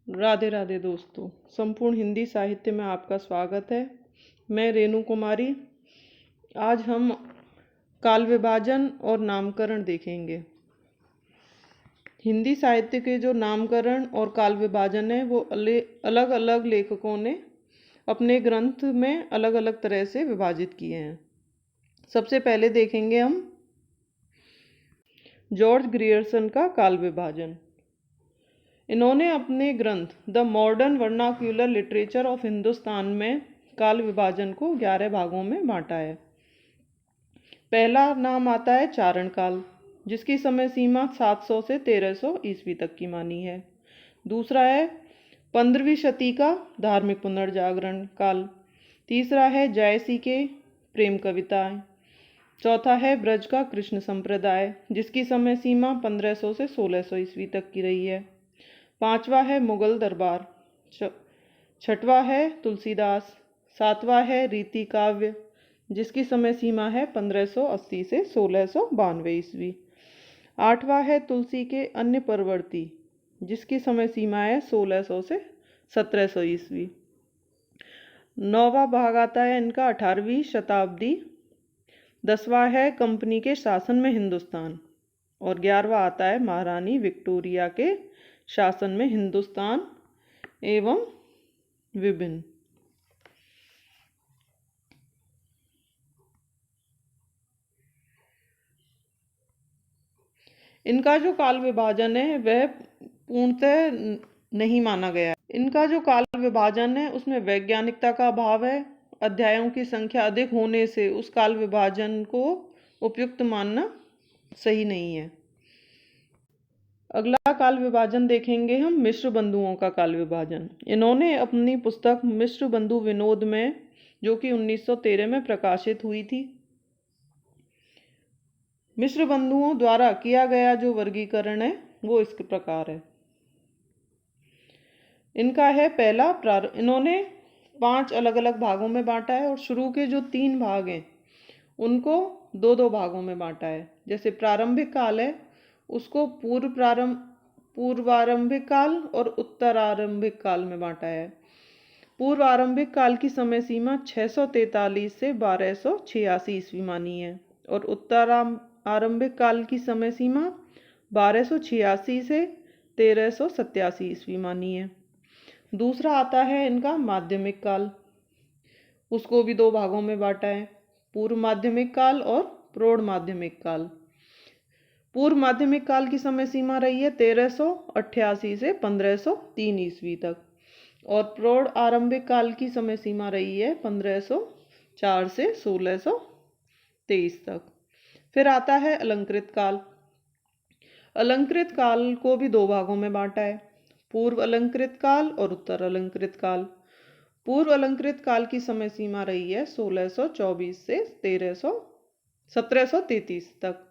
राधे राधे दोस्तों, संपूर्ण हिंदी साहित्य में आपका स्वागत है। मैं रेणु कुमारी। आज हम काल विभाजन और नामकरण देखेंगे। हिंदी साहित्य के जो नामकरण और काल विभाजन है वो अलग अलग लेखकों ने अपने ग्रंथ में अलग अलग तरह से विभाजित किए हैं। सबसे पहले देखेंगे हम जॉर्ज ग्रियर्सन का काल विभाजन। इन्होंने अपने ग्रंथ the modern vernacular literature of Hindustan में काल विभाजन को 11 भागों में बांटा है। पहला नाम आता है चारण काल, जिसकी समय सीमा 700 से 1300 ईस्वी तक की मानी है। दूसरा है 15वीं शती का धार्मिक पुनर्जागरण काल। तीसरा है जयसी के प्रेम कविताएं। चौथा है ब्रज का कृष्ण संप्रदाय, जिसकी समय सीमा 1500 से 1600 ईस्वी तक की रही है। पांचवा है मुगल दरबार। छठवा है तुलसीदास। सातवां है रीति काव्य, जिसकी समय सीमा है 1580 से 1692 ईस्वी। आठवां है तुलसी के अन्य परवर्ती, जिसकी समय सीमा है 1600 से 1700 ईस्वी। नौवां भाग आता है इनका 18वीं शताब्दी। 10वां है कंपनी के शासन में हिंदुस्तान। और 11वां आता है महारानी विक्टोरिया के शासन में हिंदुस्तान एवं विभिन्न। इनका जो काल विभाजन है वह पूर्णतः नहीं माना गया है। इनका जो काल विभाजन है उसमें वैज्ञानिकता का अभाव है। अध्यायों की संख्या अधिक होने से उस काल विभाजन को उपयुक्त मानना सही नहीं है। अगला काल विभाजन देखेंगे हम मिश्र बंधुओं का काल विभाजन। इन्होंने अपनी पुस्तक मिश्र बंधु विनोद में, जो कि 1913 में प्रकाशित हुई थी, मिश्र बंधुओं द्वारा किया गया जो वर्गीकरण है वो इस प्रकार है। इनका है पहला इन्होंने 5 अलग अलग भागों में बांटा है और शुरू के जो 3 भाग हैं उनको 2-2 भागों में बांटा है। जैसे प्रारंभिक काल है उसको पूर्वारंभिक काल और उत्तरारंभिक काल में बांटा है। पूर्व आरंभिक काल की समय सीमा 643 से 1286 ईस्वी मानी है और उत्तरारंभिक काल की समय सीमा 1286 से 1387 ईस्वी मानी है। दूसरा आता है इनका माध्यमिक काल, उसको भी 2 भागों में बांटा है, पूर्व माध्यमिक काल और प्रौढ़ माध्यमिक काल। पूर्व माध्यमिक काल की समय सीमा रही है 1388 से 1503 ईस्वी तक और प्रौढ़ आरंभिक काल की समय सीमा रही है 1504 से 1623 तक। फिर आता है अलंकृत काल। अलंकृत काल को भी 2 भागों में बांटा है, पूर्व अलंकृत काल और उत्तर अलंकृत काल। पूर्व अलंकृत काल की समय सीमा रही है 1624 से 1733 तक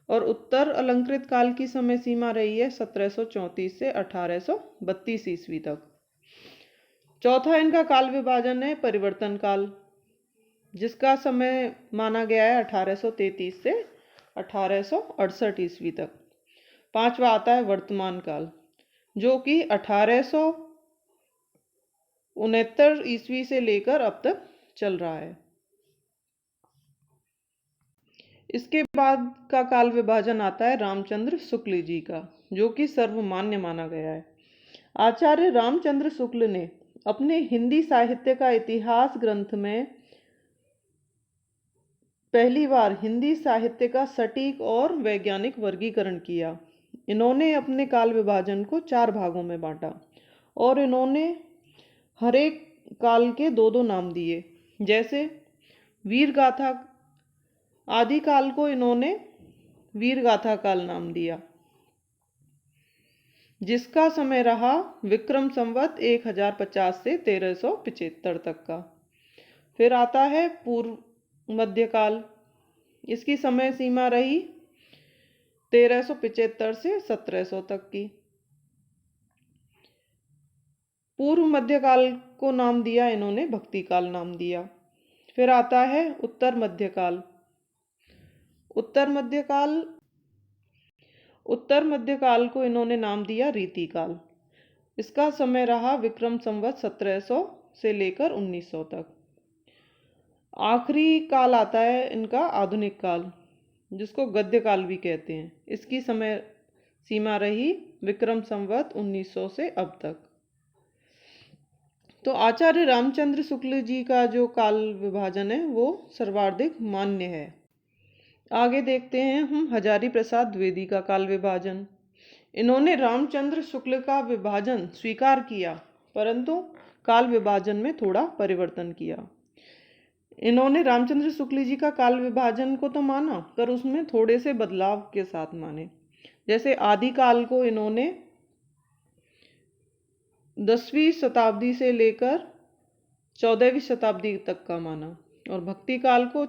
और उत्तर अलंकृत काल की समय सीमा रही है 1734 से 1832 ईस्वी तक। चौथा इनका काल विभाजन है परिवर्तन काल, जिसका समय माना गया है 1833 से 1868 ईस्वी तक। पांचवा आता है वर्तमान काल, जो कि 1869 ईस्वी से लेकर अब तक चल रहा है। इसके बाद का काल विभाजन आता है रामचंद्र शुक्ल जी का, जो कि सर्वमान्य माना गया है। आचार्य रामचंद्र शुक्ल ने अपने हिंदी साहित्य का इतिहास ग्रंथ में पहली बार हिंदी साहित्य का सटीक और वैज्ञानिक वर्गीकरण किया। इन्होंने अपने काल विभाजन को 4 भागों में बांटा और इन्होंने हर एक काल के 2-2 नाम दिए। जैसे वीर गाथा आदि काल को इन्होंने वीर गाथा काल नाम दिया, जिसका समय रहा विक्रम संवत 1050 से 1375 तक का। फिर आता है पूर्व मध्यकाल, इसकी समय सीमा रही 1375 से 1700 तक की। पूर्व मध्यकाल को नाम दिया इन्होंने भक्ति काल नाम दिया। फिर आता है उत्तर मध्यकाल। उत्तर मध्यकाल को इन्होंने नाम दिया रीति काल। इसका समय रहा विक्रम संवत 1700 से लेकर 1900 तक। आखिरी काल आता है इनका आधुनिक काल, जिसको गद्य काल भी कहते हैं। इसकी समय सीमा रही विक्रम संवत 1900 से अब तक। तो आचार्य रामचंद्र शुक्ल जी का जो काल विभाजन है वो सर्वाधिक मान्य है। आगे देखते हैं हम हजारी प्रसाद द्विवेदी का काल विभाजन। इन्होंने रामचंद्र शुक्ल का विभाजन स्वीकार किया, परंतु काल विभाजन में थोड़ा परिवर्तन किया। इन्होंने रामचंद्र शुक्ल जी का काल विभाजन को तो माना, पर उसमें थोड़े से बदलाव के साथ माने। जैसे आदि काल को इन्होंने 10वीं शताब्दी से लेकर 14वीं शताब्दी तक का माना, और भक्ति काल को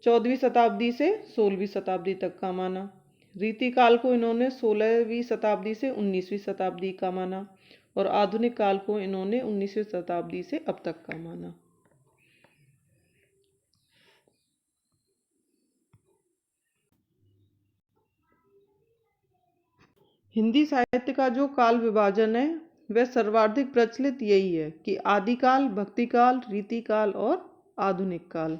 14वीं शताब्दी से 16वीं शताब्दी तक का माना। रीति काल को इन्होंने 16वीं शताब्दी से 19वीं शताब्दी का माना, और आधुनिक काल को इन्होंने 19वीं शताब्दी से अब तक का माना। हिंदी साहित्य का जो काल विभाजन है वह सर्वाधिक प्रचलित यही है कि आदिकाल, भक्ति काल, रीति काल और आधुनिक काल।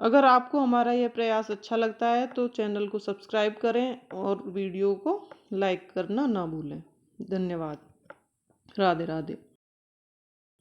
अगर आपको हमारा यह प्रयास अच्छा लगता है तो चैनल को सब्सक्राइब करें और वीडियो को लाइक करना ना भूलें। धन्यवाद। राधे राधे।